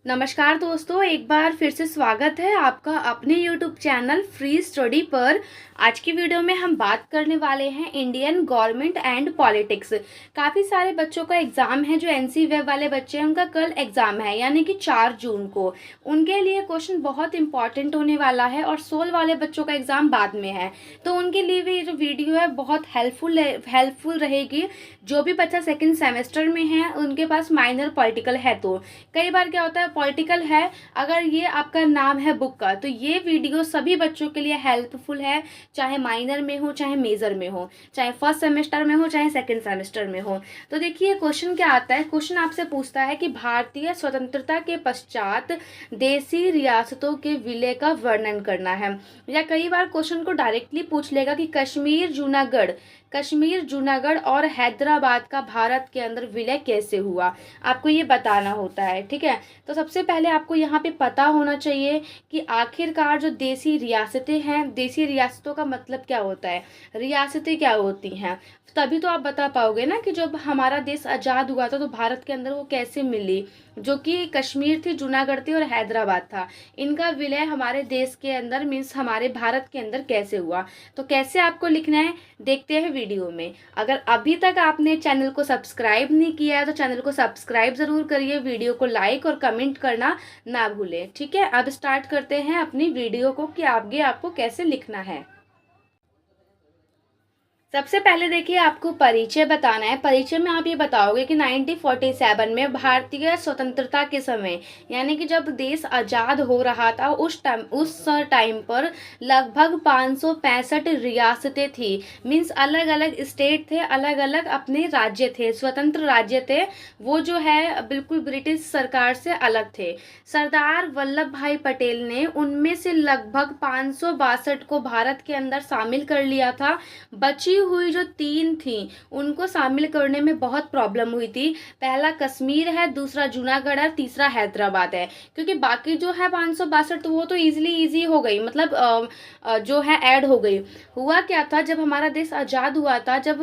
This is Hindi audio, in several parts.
नमस्कार दोस्तों, एक बार फिर से स्वागत है आपका अपने YouTube चैनल फ्री स्टडी पर। आज की वीडियो में हम बात करने वाले हैं इंडियन गवर्नमेंट एंड पॉलिटिक्स। काफ़ी सारे बच्चों का एग्ज़ाम है, जो एनसी वेब वाले बच्चे हैं उनका कल एग्ज़ाम है, यानी कि 4 जून को। उनके लिए क्वेश्चन बहुत इंपॉर्टेंट होने वाला है और सोल वाले बच्चों का एग्ज़ाम बाद में है, तो उनके लिए भी जो वीडियो है बहुत हेल्पफुल रहेगी। जो भी बच्चा सेकेंड सेमेस्टर में है उनके पास माइनर पॉलिटिकल है, तो कई बार क्या होता है पॉलिटिकल है, अगर ये आपका नाम है बुक का, तो ये वीडियो सभी बच्चों के लिए हेल्पफुल है, चाहे माइनर में हो चाहे मेजर में हो, चाहे फर्स्ट सेमेस्टर में हो चाहे सेकंड सेमेस्टर में हो। तो देखिए क्वेश्चन क्या आता है। क्वेश्चन आपसे पूछता है कि भारतीय स्वतंत्रता के पश्चात देसी रियासतों के विलय का वर्णन करना है। या कई बार क्वेश्चन को डायरेक्टली पूछ लेगा कि कश्मीर, जूनागढ़ और हैदराबाद का भारत के अंदर विलय कैसे हुआ, आपको ये बताना होता है। ठीक है, तो सबसे पहले आपको यहाँ पे पता होना चाहिए कि आखिरकार जो देसी रियासतें हैं, देसी रियासतों का मतलब क्या होता है, रियासतें क्या होती हैं, तभी तो आप बता पाओगे ना कि जब हमारा देश आज़ाद हुआ था तो भारत के अंदर वो कैसे मिली। जो कि कश्मीर थी, जूनागढ़ थी और हैदराबाद था, इनका विलय हमारे देश के अंदर मीन्स हमारे भारत के अंदर कैसे हुआ। तो कैसे आपको लिखना है देखते हैं वीडियो में। अगर अभी तक आपने चैनल को सब्सक्राइब नहीं किया है तो चैनल को सब्सक्राइब ज़रूर करिए, वीडियो को लाइक और कमेंट करना ना भूलें। ठीक है, अब स्टार्ट करते हैं अपनी वीडियो को कि आगे आपको कैसे लिखना है। सबसे पहले देखिए आपको परिचय बताना है। परिचय में आप ये बताओगे कि 1947 में भारतीय स्वतंत्रता के समय, यानी कि जब देश आज़ाद हो रहा था उस टाइम पर लगभग 565 रियासतें थी। मीन्स अलग अलग स्टेट थे, अलग अलग अपने राज्य थे, स्वतंत्र राज्य थे। वो जो है बिल्कुल ब्रिटिश सरकार से अलग थे। सरदार वल्लभ भाई पटेल ने उनमें से लगभग 562 को भारत के अंदर शामिल कर लिया था। बची हुई जो 3 थी उनको शामिल करने में बहुत प्रॉब्लम हुई थी। पहला कश्मीर है, दूसरा जूनागढ़ है, तीसरा हैदराबाद है। क्योंकि बाकी जो है 562 तो वो तो इजी हो गई, मतलब जो है ऐड हो गई। हुआ क्या था, जब हमारा देश आज़ाद हुआ था, जब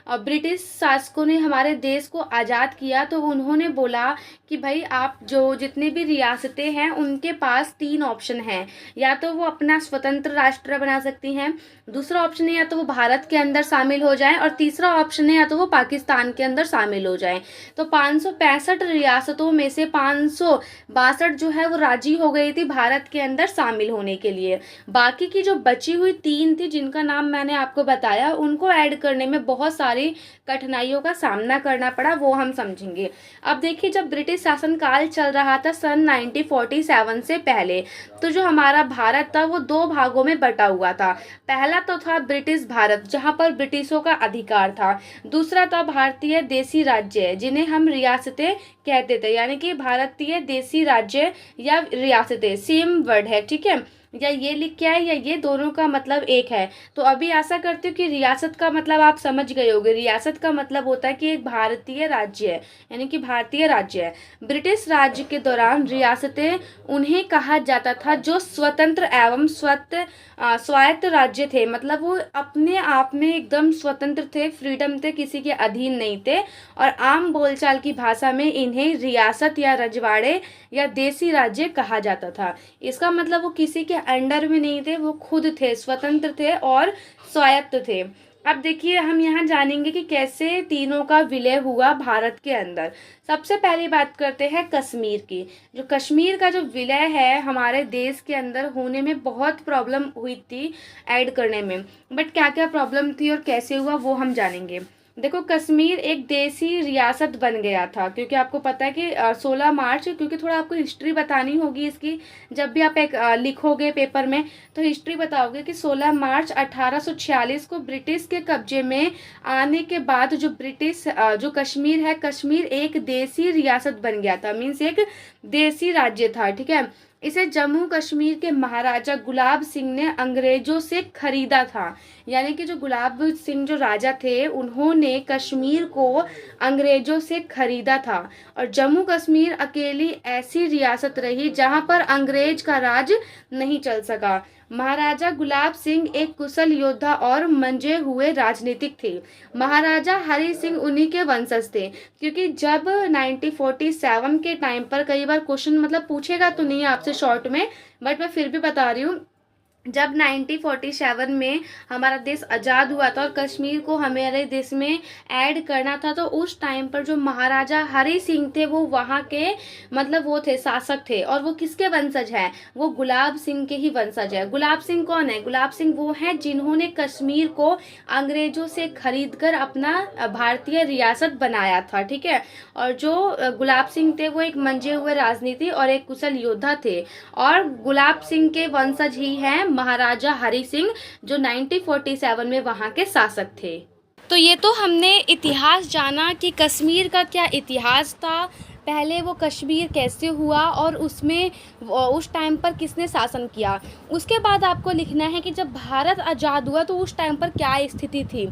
ब्रिटिश शासकों ने हमारे देश को आज़ाद किया, तो उन्होंने बोला कि भाई आप जो जितने भी रियासतें हैं उनके पास 3 ऑप्शन हैं। या तो वो अपना स्वतंत्र राष्ट्र बना सकती हैं, दूसरा ऑप्शन है या तो वो भारत के अंदर शामिल हो जाएं, और तीसरा ऑप्शन है या तो वो पाकिस्तान के अंदर शामिल हो जाएं। तो 565 रियासतों में से 562 जो है वो राजी हो गई थी भारत के अंदर शामिल होने के लिए। बाकी की जो बची हुई 3 थी जिनका नाम मैंने आपको बताया, उनको ऐड करने में बहुत सारी कठिनाइयों का सामना करना पड़ा, वो हम समझेंगे। अब देखिए, जब ब्रिटिश शासनकाल चल रहा था सन 1947 से पहले, तो जो हमारा भारत था वो 2 भागों में बटा हुआ था। पहला तो था ब्रिटिश भारत, जहां पर ब्रिटिशों का अधिकार था। दूसरा था भारतीय देसी राज्य, जिन्हें हम रियासतें कहते थे, यानी कि भारतीय देसी राज्य या रियासतें सेम वर्ड है। ठीक है, या ये लिख के आए या ये दोनों का मतलब एक है। तो अभी आशा करती हूँ कि रियासत का मतलब आप समझ गए होंगे। रियासत का मतलब होता है कि एक भारतीय राज्य है, यानी कि भारतीय राज्य है। ब्रिटिश राज्य के दौरान रियासतें उन्हें कहा जाता था जो स्वतंत्र एवं स्वायत्त राज्य थे, मतलब वो अपने आप में एकदम स्वतंत्र थे, फ्रीडम थे, किसी के अधीन नहीं थे। और आम बोलचाल की भाषा में इन्हें रियासत या रजवाड़े या देसी राज्य कहा जाता था। इसका मतलब वो किसी के अंडर में नहीं थे, वो खुद थे, स्वतंत्र थे और स्वायत्त थे। अब देखिए हम यहाँ जानेंगे कि कैसे तीनों का विलय हुआ भारत के अंदर। सबसे पहले बात करते हैं कश्मीर की। जो कश्मीर का जो विलय है हमारे देश के अंदर होने में बहुत प्रॉब्लम हुई थी ऐड करने में, बट क्या क्या प्रॉब्लम थी और कैसे हुआ वो हम जानेंगे। देखो, कश्मीर एक देसी रियासत बन गया था, क्योंकि आपको पता है कि 16 मार्च, क्योंकि थोड़ा आपको हिस्ट्री बतानी होगी इसकी। जब भी आप एक लिखोगे पेपर में तो हिस्ट्री बताओगे कि 16 मार्च 1846 को ब्रिटिश के कब्जे में आने के बाद जो कश्मीर है, कश्मीर एक देसी रियासत बन गया था, मीन्स एक देसी राज्य था। ठीक है, इसे जम्मू कश्मीर के महाराजा गुलाब सिंह ने अंग्रेजों से खरीदा था। यानी कि जो गुलाब सिंह जो राजा थे उन्होंने कश्मीर को अंग्रेजों से खरीदा था। और जम्मू कश्मीर अकेली ऐसी रियासत रही जहां पर अंग्रेज का राज नहीं चल सका। महाराजा गुलाब सिंह एक कुशल योद्धा और मंजे हुए राजनीतिक थे। महाराजा हरि सिंह उन्हीं के वंशज थे। क्योंकि जब 1947 के टाइम पर कई बार क्वेश्चन मतलब पूछेगा तो नहीं आपसे शॉर्ट में, बट मैं फिर भी बता रही हूँ, जब 1947 में हमारा देश आज़ाद हुआ था और कश्मीर को हमारे देश में ऐड करना था, तो उस टाइम पर जो महाराजा हरि सिंह थे वो वहाँ के मतलब वो थे, शासक थे। और वो किसके वंशज हैं? वो गुलाब सिंह के ही वंशज है। गुलाब सिंह कौन है? गुलाब सिंह वो हैं जिन्होंने कश्मीर को अंग्रेजों से खरीद कर अपना भारतीय रियासत बनाया था। ठीक है। और जो गुलाब सिंह थे वो एक मंजे हुए राजनीति और एक कुशल योद्धा थे। और गुलाब सिंह के वंशज ही हैं महाराजा हरि सिंह, जो 1947 में वहाँ के शासक थे। तो ये तो हमने इतिहास जाना कि कश्मीर का क्या इतिहास था, पहले वो कश्मीर कैसे हुआ और उसमें उस टाइम पर किसने शासन किया। उसके बाद आपको लिखना है कि जब भारत आज़ाद हुआ तो उस टाइम पर क्या स्थिति थी।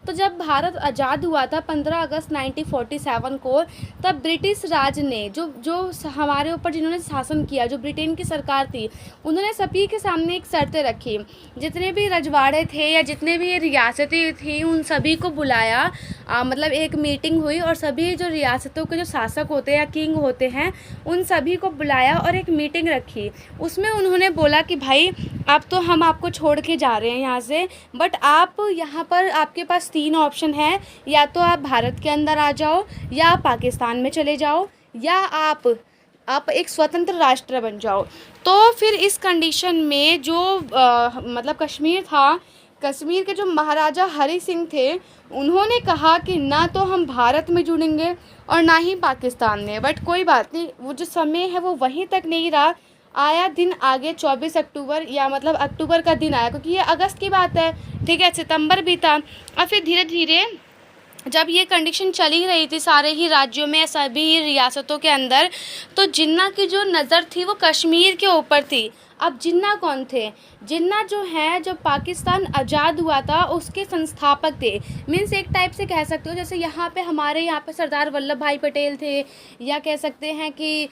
तो जब भारत आज़ाद हुआ था 15 अगस्त 1947 को, तब ब्रिटिश राज ने जो हमारे ऊपर जिन्होंने शासन किया, जो ब्रिटेन की सरकार थी, उन्होंने सभी के सामने एक शर्तें रखी। जितने भी रजवाड़े थे या जितने भी रियासतें थी उन सभी को बुलाया, मतलब एक मीटिंग हुई और सभी जो रियासतों के जो शासक होते हैं या किंग होते हैं उन सभी को बुलाया और एक मीटिंग रखी। उसमें उन्होंने बोला कि भाई अब तो हम आपको छोड़ के जा रहे हैं यहाँ से, बट आप यहाँ पर आपके पास 3 ऑप्शन है, या तो आप भारत के अंदर आ जाओ, या आप पाकिस्तान में चले जाओ, या आप एक स्वतंत्र राष्ट्र बन जाओ। तो फिर इस कंडीशन में जो मतलब कश्मीर था, कश्मीर के जो महाराजा हरि सिंह थे उन्होंने कहा कि ना तो हम भारत में जुड़ेंगे और ना ही पाकिस्तान में। बट कोई बात नहीं, वो जो समय है वो वहीं तक नहीं रहा, आया दिन आगे 24 अक्टूबर, या मतलब अक्टूबर का दिन आया, क्योंकि ये अगस्त की बात है। ठीक है, सितंबर भी था। और फिर धीरे धीरे जब ये कंडीशन चली रही थी सारे ही राज्यों में, सभी रियासतों के अंदर, तो जिन्ना की जो नज़र थी वो कश्मीर के ऊपर थी। अब जिन्ना कौन थे? जिन्ना जो है, जब पाकिस्तान आज़ाद हुआ था उसके संस्थापक थे। मीन्स एक टाइप से कह सकते हो जैसे यहाँ पे हमारे यहाँ पे सरदार वल्लभ भाई पटेल थे, या कह सकते हैं कि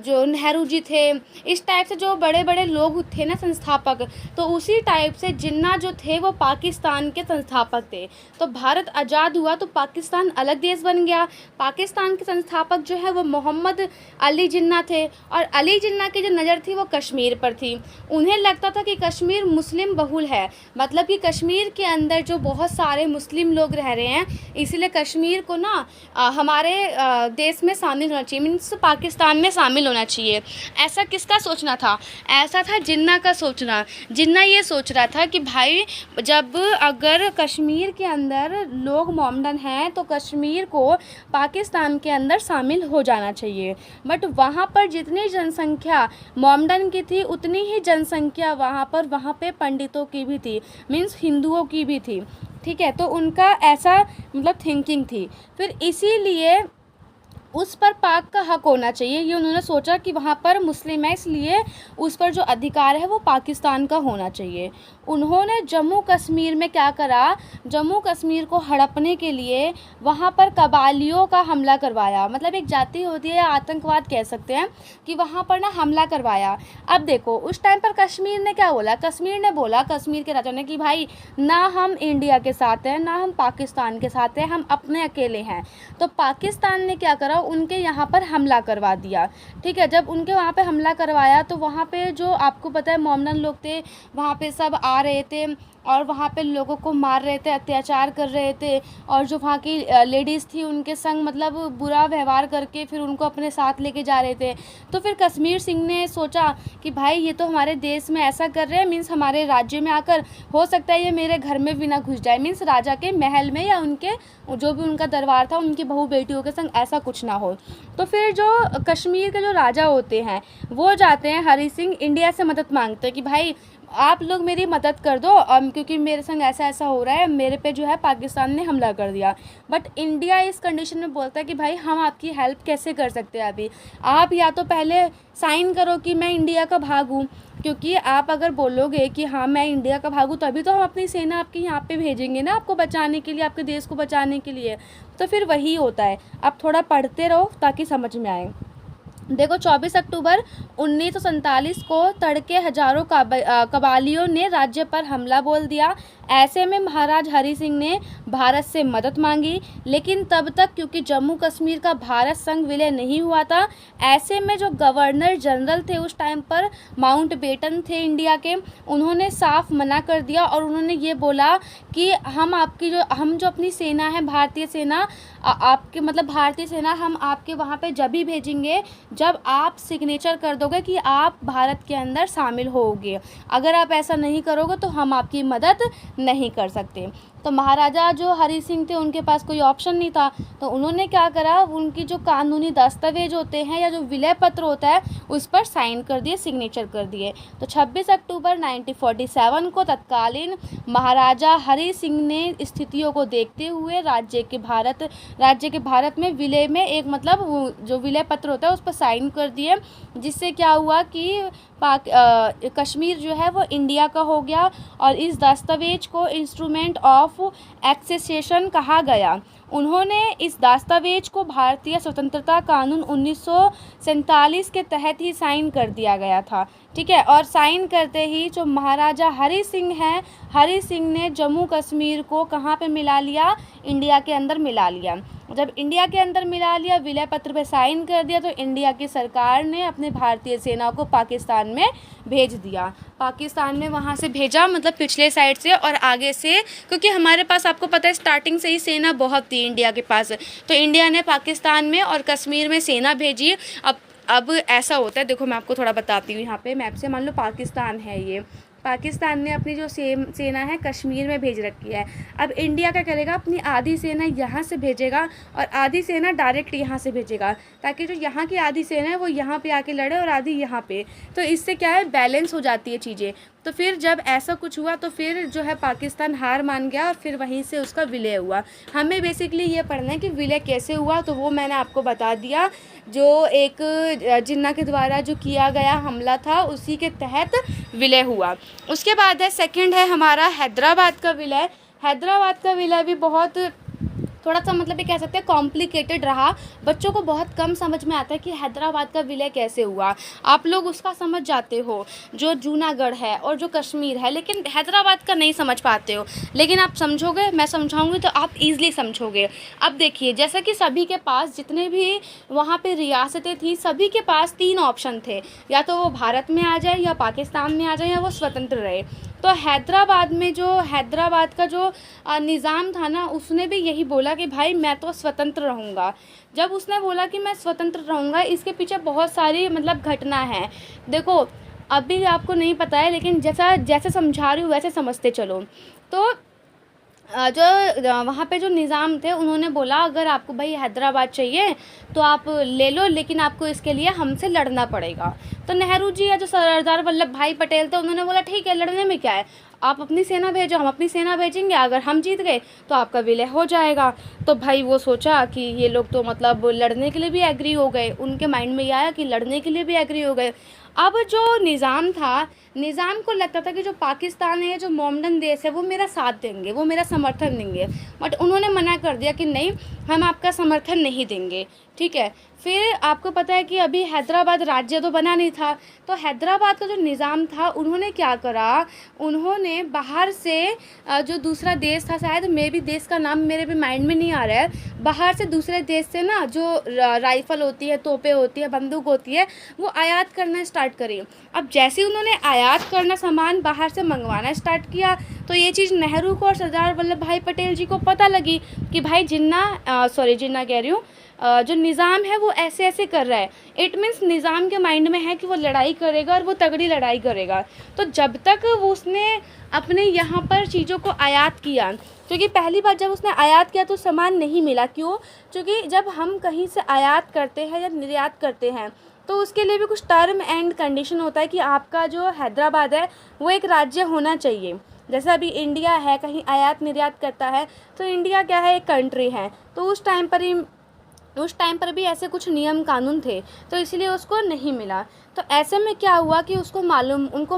जो नेहरू जी थे, इस टाइप से जो बड़े बड़े लोग थे ना संस्थापक, तो उसी टाइप से जिन्ना जो थे वो पाकिस्तान के संस्थापक थे। तो भारत आज़ाद हुआ तो पाकिस्तान अलग देश बन गया। पाकिस्तान के संस्थापक जो है वो मोहम्मद अली जिन्ना थे, और अली जिन्ना की जो नज़र थी वो कश्मीर पर थी। उन्हें लगता था कि कश्मीर मुस्लिम बहुल है, मतलब कि कश्मीर के अंदर जो बहुत सारे मुस्लिम लोग रह रहे हैं, इसलिए कश्मीर को ना हमारे देश में शामिल होना चाहिए, मीन्स पाकिस्तान में शामिल होना चाहिए। ऐसा किसका सोचना था? ऐसा था जिन्ना का सोचना। जिन्ना ये सोच रहा था कि भाई जब अगर कश्मीर के अंदर लोग मोमडन हैं तो कश्मीर को पाकिस्तान के अंदर शामिल हो जाना चाहिए। बट वहाँ पर जितनी जनसंख्या मोमडन की थी उतनी ही जनसंख्या वहाँ पे पंडितों की भी थी, मीन्स हिंदुओं की भी थी। ठीक है, तो उनका ऐसा मतलब थिंकिंग थी। फिर इसीलिए उस पर पाक का हक होना चाहिए, ये उन्होंने सोचा कि वहाँ पर मुस्लिम है इसलिए उस पर जो अधिकार है वो पाकिस्तान का होना चाहिए। उन्होंने जम्मू कश्मीर में क्या करा, जम्मू कश्मीर को हड़पने के लिए वहाँ पर कबालियों का हमला करवाया। मतलब एक जाति होती है या आतंकवाद कह सकते हैं, कि वहाँ पर ना हमला करवाया। अब देखो उस टाइम पर कश्मीर ने क्या बोला? कश्मीर ने बोला, कश्मीर के राजा ने, कि भाई ना हम इंडिया के साथ हैं ना हम पाकिस्तान के साथ हैं, हम अपने अकेले हैं। तो पाकिस्तान ने क्या करा, उनके यहाँ पर हमला करवा दिया। ठीक है, जब उनके वहाँ पे हमला करवाया तो वहाँ पे जो आपको पता है मोमडन लोग थे वहाँ पे सब आ रहे थे और वहाँ पे लोगों को मार रहे थे, अत्याचार कर रहे थे, और जो वहाँ की लेडीज़ थी उनके संग मतलब बुरा व्यवहार करके फिर उनको अपने साथ लेके जा रहे थे। तो फिर कश्मीर सिंह ने सोचा कि भाई ये तो हमारे देश में ऐसा कर रहे हैं, मीन्स हमारे राज्य में आकर हो सकता है ये मेरे घर में भी ना घुस जाए, मीन्स राजा के महल में या उनके जो भी उनका दरबार था उनकी बहू बेटियों के संग ऐसा कुछ ना ना हो। तो फिर जो कश्मीर के जो राजा होते हैं वो जाते हैं, हरी सिंह इंडिया से मदद मांगते हैं कि भाई आप लोग मेरी मदद कर दो, क्योंकि मेरे संग ऐसा ऐसा हो रहा है, मेरे पे जो है पाकिस्तान ने हमला कर दिया। बट इंडिया इस कंडीशन में बोलता है कि भाई हम आपकी हेल्प कैसे कर सकते हैं, अभी आप या तो पहले साइन करो कि मैं इंडिया का भाग हूँ, क्योंकि आप अगर बोलोगे कि हाँ मैं इंडिया का भाग हूँ तभी तो हम अपनी सेना आपके यहाँ पे भेजेंगे ना, आपको बचाने के लिए, आपके देश को बचाने के लिए। तो फिर वही होता है। आप थोड़ा पढ़ते रहो ताकि समझ में आए। देखो 24 अक्टूबर 1947 को तड़के हजारों कबालियों ने राज्य पर हमला बोल दिया। ऐसे में महाराज हरि सिंह ने भारत से मदद मांगी, लेकिन तब तक क्योंकि जम्मू कश्मीर का भारत संग विलय नहीं हुआ था, ऐसे में जो गवर्नर जनरल थे उस टाइम पर माउंटबेटन थे इंडिया के, उन्होंने साफ मना कर दिया और उन्होंने ये बोला कि हम जो अपनी सेना है, भारतीय सेना, आपके मतलब भारतीय सेना हम आपके वहाँ पे जब भी भेजेंगे जब आप सिग्नेचर कर दोगे कि आप भारत के अंदर शामिल होगे। अगर आप ऐसा नहीं करोगे तो हम आपकी मदद नहीं कर सकते। तो महाराजा जो हरि सिंह थे उनके पास कोई ऑप्शन नहीं था, तो उन्होंने क्या करा, उनकी जो कानूनी दस्तावेज होते हैं या जो विलय पत्र होता है उस पर साइन कर दिए, सिग्नेचर कर दिए। तो 26 अक्टूबर 1947 को तत्कालीन महाराजा हरि सिंह ने स्थितियों को देखते हुए राज्य के भारत में विलय में एक मतलब जो विलय पत्र होता है उस पर साइन कर दिए, जिससे क्या हुआ कि कश्मीर जो है वो इंडिया का हो गया और इस दस्तावेज को इंस्ट्रूमेंट ऑफ एक्सेशन कहा गया। उन्होंने इस दस्तावेज को भारतीय स्वतंत्रता कानून 1947 के तहत ही साइन कर दिया गया था, ठीक है। और साइन करते ही जो महाराजा हरि सिंह हैं, हरि सिंह ने जम्मू कश्मीर को कहाँ पे मिला लिया, इंडिया के अंदर मिला लिया। जब इंडिया के अंदर मिला लिया, विलय पत्र पे साइन कर दिया, तो इंडिया की सरकार ने अपने भारतीय सेना को पाकिस्तान में भेज दिया। पाकिस्तान में वहाँ से भेजा, मतलब पिछले साइड से और आगे से, क्योंकि हमारे पास आपको पता है स्टार्टिंग से ही सेना बहुत थी इंडिया के पास, तो इंडिया ने पाकिस्तान में और कश्मीर में सेना भेजी। अब ऐसा होता है, देखो मैं आपको थोड़ा बताती हूँ, यहाँ पे मैप से मान लो पाकिस्तान है, ये पाकिस्तान ने अपनी जो सेना है कश्मीर में भेज रखी है। अब इंडिया क्या करेगा, अपनी आधी सेना यहाँ से भेजेगा और आधी सेना डायरेक्ट यहाँ से भेजेगा, ताकि जो यहाँ की आधी सेना है वो यहाँ पे आके लड़े और आधी यहाँ पे, तो इससे क्या है बैलेंस हो जाती है चीज़ें। तो फिर जब ऐसा कुछ हुआ तो फिर जो है पाकिस्तान हार मान गया और फिर वहीं से उसका विलय हुआ। हमें बेसिकली ये पढ़ना है कि विलय कैसे हुआ, तो वो मैंने आपको बता दिया। जो एक जिन्ना के द्वारा जो किया गया हमला था उसी के तहत विलय हुआ। उसके बाद है सेकंड है हमारा हैदराबाद का विलय। हैदराबाद का विलय भी बहुत थोड़ा सा मतलब ये कह सकते हैं कॉम्प्लिकेटेड रहा, बच्चों को बहुत कम समझ में आता है कि हैदराबाद का विलय कैसे हुआ। आप लोग उसका समझ जाते हो जो जूनागढ़ है और जो कश्मीर है, लेकिन हैदराबाद का नहीं समझ पाते हो। लेकिन आप समझोगे, मैं समझाऊंगी तो आप ईज़िली समझोगे। अब देखिए, जैसा कि सभी के पास जितने भी वहाँ पे रियासतें थी, सभी के पास 3 ऑप्शन थे, या तो वो भारत में आ जाए, या पाकिस्तान में आ जाए, या वो स्वतंत्र रहे। तो हैदराबाद का जो निज़ाम था ना, उसने भी यही बोला कि भाई मैं तो स्वतंत्र रहूँगा। जब उसने बोला कि मैं स्वतंत्र रहूँगा, इसके पीछे बहुत सारी मतलब घटना है। देखो अभी आपको नहीं पता है, लेकिन जैसे समझा रही हूँ वैसे समझते चलो। तो जो वहाँ पे जो निज़ाम थे उन्होंने बोला अगर आपको भाई हैदराबाद चाहिए तो आप ले लो, लेकिन आपको इसके लिए हमसे लड़ना पड़ेगा। तो नेहरू जी या जो सरदार वल्लभ भाई पटेल थे उन्होंने बोला ठीक है, लड़ने में क्या है, आप अपनी सेना भेजो, हम अपनी सेना भेजेंगे, अगर हम जीत गए तो आपका विलय हो जाएगा। तो भाई वो सोचा कि ये लोग तो मतलब लड़ने के लिए भी एग्री हो गए, उनके माइंड में ये आया कि लड़ने के लिए भी एग्री हो गए। अब जो निज़ाम था, निज़ाम को लगता था कि जो पाकिस्तान है, जो मोमडन देश है, वो मेरा साथ देंगे, वो मेरा समर्थन देंगे, बट उन्होंने मना कर दिया कि नहीं, हम आपका समर्थन नहीं देंगे, ठीक है। फिर आपको पता है कि अभी हैदराबाद राज्य तो बना नहीं था, तो हैदराबाद का जो निज़ाम था उन्होंने क्या करा, उन्होंने बाहर से जो दूसरा देश था, शायद मे भी देश का नाम मेरे भी माइंड में नहीं आ रहा है, बाहर से दूसरे देश से ना जो राइफ़ल होती है, तोपें होती है, बंदूक होती है, वो आयात करना स्टार्ट करी। अब जैसे उन्होंने आयात करना, सामान बाहर से मंगवाना स्टार्ट किया, तो ये चीज़ नेहरू को और सरदार वल्लभ भाई पटेल जी को पता लगी कि भाई जिन्ना कह रही हूँ, जो निज़ाम है वो ऐसे ऐसे कर रहा है। इट मीन्स निज़ाम के माइंड में है कि वो लड़ाई करेगा और वो तगड़ी लड़ाई करेगा। तो जब तक वो उसने अपने यहाँ पर चीज़ों को आयात किया, क्योंकि पहली बार जब उसने आयात किया तो सामान नहीं मिला। क्यों? क्योंकि जब हम कहीं से आयात करते हैं या निर्यात करते हैं तो उसके लिए भी कुछ टर्म एंड कंडीशन होता है कि आपका जो हैदराबाद है वो एक राज्य होना चाहिए। जैसे अभी इंडिया है, कहीं आयात निर्यात करता है तो इंडिया क्या है, एक कंट्री है। तो उस टाइम पर भी ऐसे कुछ नियम कानून थे, तो इसलिए उसको नहीं मिला। तो ऐसे में क्या हुआ कि उनको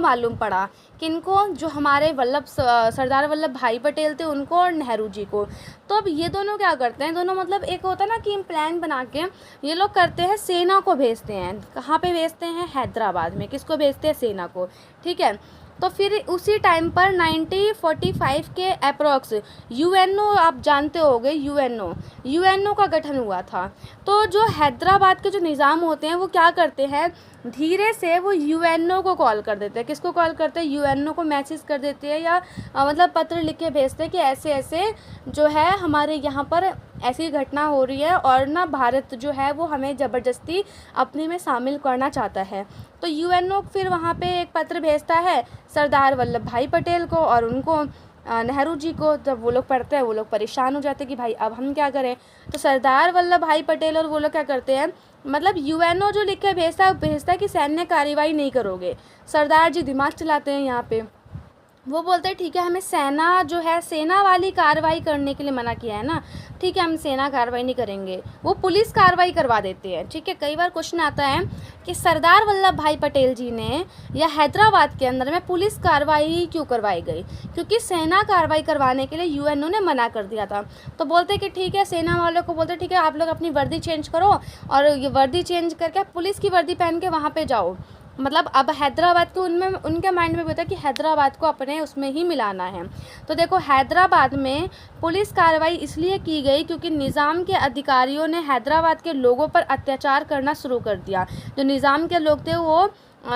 मालूम पड़ा, किनको, जो हमारे सरदार वल्लभ भाई पटेल थे उनको और नेहरू जी को। तो अब ये दोनों क्या करते हैं, दोनों मतलब एक होता है ना कि प्लान बना के ये लोग करते हैं, सेना को भेजते हैं। कहाँ पे भेजते हैं? हैदराबाद में। किसको भेजते हैं? सेना को। ठीक है। तो फिर उसी टाइम पर 1945 के अप्रॉक्स यूएनओ, आप जानते होंगे यूएनओ का गठन हुआ था। तो जो हैदराबाद के जो निज़ाम होते हैं वो क्या करते हैं, धीरे से वो यूएनओ को कॉल कर देते हैं। किसको कॉल करते हैं? यूएनओ को मैसेज कर देते हैं या मतलब पत्र लिख के भेजते हैं कि ऐसे ऐसे जो है हमारे यहाँ पर ऐसी घटना हो रही है और ना भारत जो है वो हमें ज़बरदस्ती अपने में शामिल करना चाहता है। तो यूएनओ फिर वहाँ पे एक पत्र भेजता है सरदार वल्लभ भाई पटेल को और उनको नेहरू जी को। जब वो लोग पढ़ते हैं वो लोग परेशान हो जाते हैं कि भाई अब हम क्या करें। तो सरदार वल्लभ भाई पटेल और वो लोग क्या करते हैं, मतलब यूएनओ जो लिख के भेजता है कि सैन्य कार्रवाई नहीं करोगे। सरदार जी दिमाग चलाते हैं यहाँ पे, वो बोलते हैं ठीक है, हमें सेना जो है सेना वाली कार्रवाई करने के लिए मना किया है ना, ठीक है हम सेना कार्रवाई नहीं करेंगे, वो पुलिस कार्रवाई करवा देते हैं। ठीक है। कई बार क्वेश्चन आता है कि सरदार वल्लभ भाई पटेल जी ने या हैदराबाद के अंदर में पुलिस कार्रवाई क्यों करवाई गई, क्योंकि सेना कार्रवाई करवाने के लिए यूएनओ ने मना कर दिया था। तो बोलते कि ठीक है, सेना वालों को बोलते ठीक है आप लोग अपनी वर्दी चेंज करो और ये वर्दी चेंज करके पुलिस की वर्दी पहन के वहाँ पर जाओ। मतलब अब हैदराबाद को उनके माइंड में भी होता है कि हैदराबाद को अपने उसमें ही मिलाना है। तो देखो हैदराबाद में पुलिस कार्रवाई इसलिए की गई क्योंकि निज़ाम के अधिकारियों ने हैदराबाद के लोगों पर अत्याचार करना शुरू कर दिया। जो निज़ाम के लोग थे वो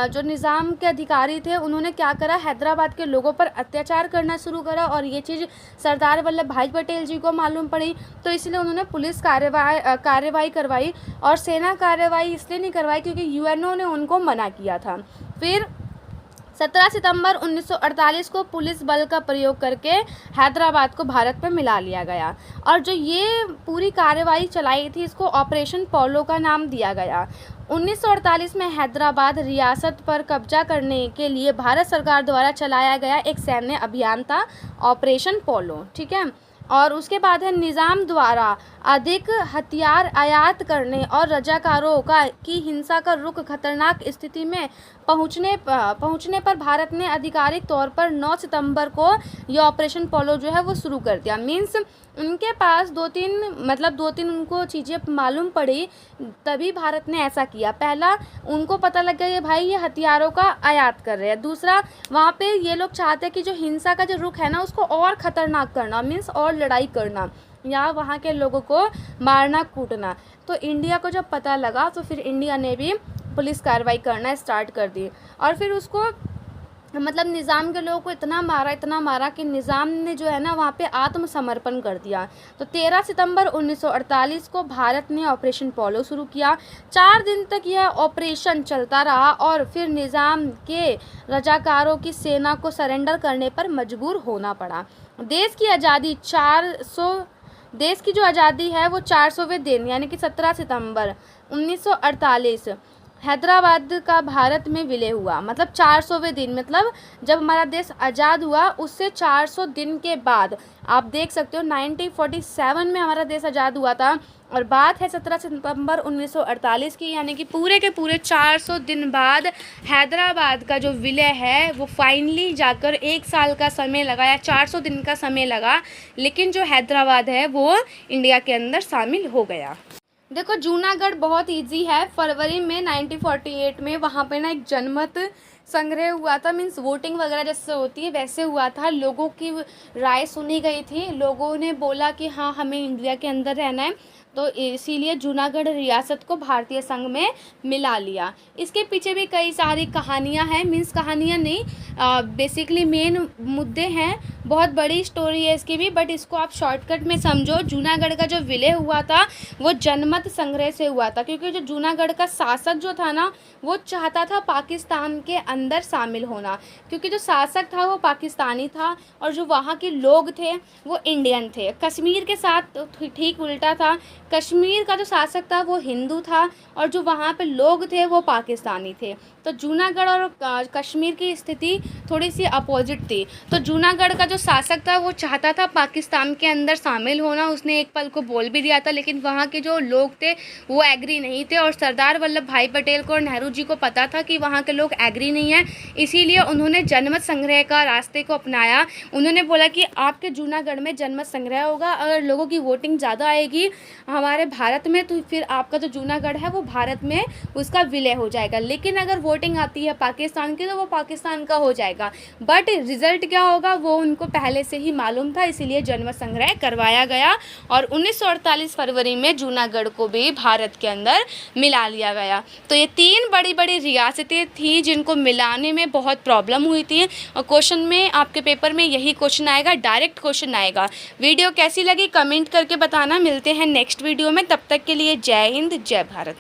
जो निज़ाम के अधिकारी थे उन्होंने क्या करा, हैदराबाद के लोगों पर अत्याचार करना शुरू करा और ये चीज़ सरदार वल्लभ भाई पटेल जी को मालूम पड़ी। तो इसलिए उन्होंने पुलिस कार्रवाई करवाई और सेना कार्रवाई इसलिए नहीं करवाई क्योंकि यूएनओ ने उनको मना किया था। फिर 17 सितंबर 1948 को पुलिस बल का प्रयोग करके हैदराबाद को भारत में मिला लिया गया और जो ये पूरी कार्रवाई चलाई थी इसको ऑपरेशन पोलो का नाम दिया गया। 1948 में हैदराबाद रियासत पर कब्जा करने के लिए भारत सरकार द्वारा चलाया गया एक सैन्य अभियान था, ऑपरेशन पोलो। ठीक है। और उसके बाद है निज़ाम द्वारा अधिक हथियार आयात करने और रजाकारों की हिंसा का रुख खतरनाक स्थिति में पहुंचने पर भारत ने आधिकारिक तौर पर 9 सितंबर को ये ऑपरेशन पोलो जो है वो शुरू कर दिया। मीन्स उनके पास दो तीन उनको चीज़ें मालूम पड़ी तभी भारत ने ऐसा किया। पहला, उनको पता लग गया ये भाई ये हथियारों का आयात कर रहे हैं। दूसरा, वहाँ पे ये लोग चाहते हैं कि जो हिंसा का जो रुख है ना उसको और ख़तरनाक करना, मीन्स और लड़ाई करना या वहाँ के लोगों को मारना कूटना। तो इंडिया को जब पता लगा तो फिर इंडिया ने भी पुलिस कार्रवाई करना स्टार्ट कर दी और फिर उसको मतलब निज़ाम के लोगों को इतना मारा कि निज़ाम ने जो है ना वहाँ पे आत्मसमर्पण कर दिया। तो 13 सितंबर 1948 को भारत ने ऑपरेशन पोलो शुरू किया। 4 दिन तक यह ऑपरेशन चलता रहा और फिर निज़ाम के रजाकारों की सेना को सरेंडर करने पर मजबूर होना पड़ा। देश की जो आज़ादी है वो 400वें दिन यानी कि 17 सितंबर 1948 हैदराबाद का भारत में विलय हुआ। मतलब 400वें दिन, मतलब जब हमारा देश आज़ाद हुआ उससे 400 दिन के बाद। आप देख सकते हो 1947 में हमारा देश आज़ाद हुआ था और बात है 17 सितंबर 1948 की, यानी कि पूरे के पूरे 400 दिन बाद हैदराबाद का जो विलय है वो फाइनली जाकर 1 साल का समय लगा या 400 दिन का समय लगा, लेकिन जो हैदराबाद है वो इंडिया के अंदर शामिल हो गया। देखो जूनागढ़ बहुत इजी है। फरवरी में 1948 में वहाँ पे ना एक जनमत संग्रह हुआ था, मीन्स वोटिंग वगैरह जैसे होती है वैसे हुआ था। लोगों की राय सुनी गई थी, लोगों ने बोला कि हाँ हमें इंडिया के अंदर रहना है, तो इसीलिए जूनागढ़ रियासत को भारतीय संघ में मिला लिया। इसके पीछे भी कई सारी कहानियाँ हैं, मीन्स कहानियाँ नहीं, बेसिकली मेन मुद्दे हैं बहुत बड़ी स्टोरी है इसकी भी, बट इसको आप शॉर्टकट में समझो। जूनागढ़ का जो विलय हुआ था वो जनमत संग्रह से हुआ था, क्योंकि जो जूनागढ़ का शासक जो था ना वो चाहता था पाकिस्तान के अंदर शामिल होना, क्योंकि जो शासक था वो पाकिस्तानी था और जो वहाँ के लोग थे वो इंडियन थे। कश्मीर के साथ तो ठीक उल्टा था, कश्मीर का जो शासक था वो हिंदू था और जो वहाँ पे लोग थे वो पाकिस्तानी थे। तो जूनागढ़ और कश्मीर की स्थिति थोड़ी सी अपोजिट थी। तो जूनागढ़ का जो शासक था वो चाहता था पाकिस्तान के अंदर शामिल होना, उसने एक पल को बोल भी दिया था, लेकिन वहाँ के जो लोग थे वो एग्री नहीं थे और सरदार वल्लभ भाई पटेल को और नेहरू जी को पता था कि वहाँ के लोग एग्री नहीं हैं, इसीलिए उन्होंने जनमत संग्रह का रास्ते को अपनाया। उन्होंने बोला कि आपके जूनागढ़ में जनमत संग्रह होगा, अगर लोगों की वोटिंग ज़्यादा आएगी हमारे भारत में तो फिर आपका जो जूनागढ़ है वो भारत में उसका विलय हो जाएगा, लेकिन अगर वोटिंग आती है पाकिस्तान की तो वो पाकिस्तान का हो जाएगा। बट रिजल्ट क्या होगा वो उनको पहले से ही मालूम था, इसीलिए जनमत संग्रह करवाया गया और 1948 फरवरी में जूनागढ़ को भी भारत के अंदर मिला लिया गया। तो ये 3 बड़ी बड़ी रियासतें थी जिनको मिलाने में बहुत प्रॉब्लम हुई थी और क्वेश्चन में आपके पेपर में यही क्वेश्चन आएगा, डायरेक्ट क्वेश्चन आएगा। वीडियो कैसी लगी कमेंट करके बताना। मिलते हैं नेक्स्ट वीडियो में, तब तक के लिए जय हिंद जय भारत।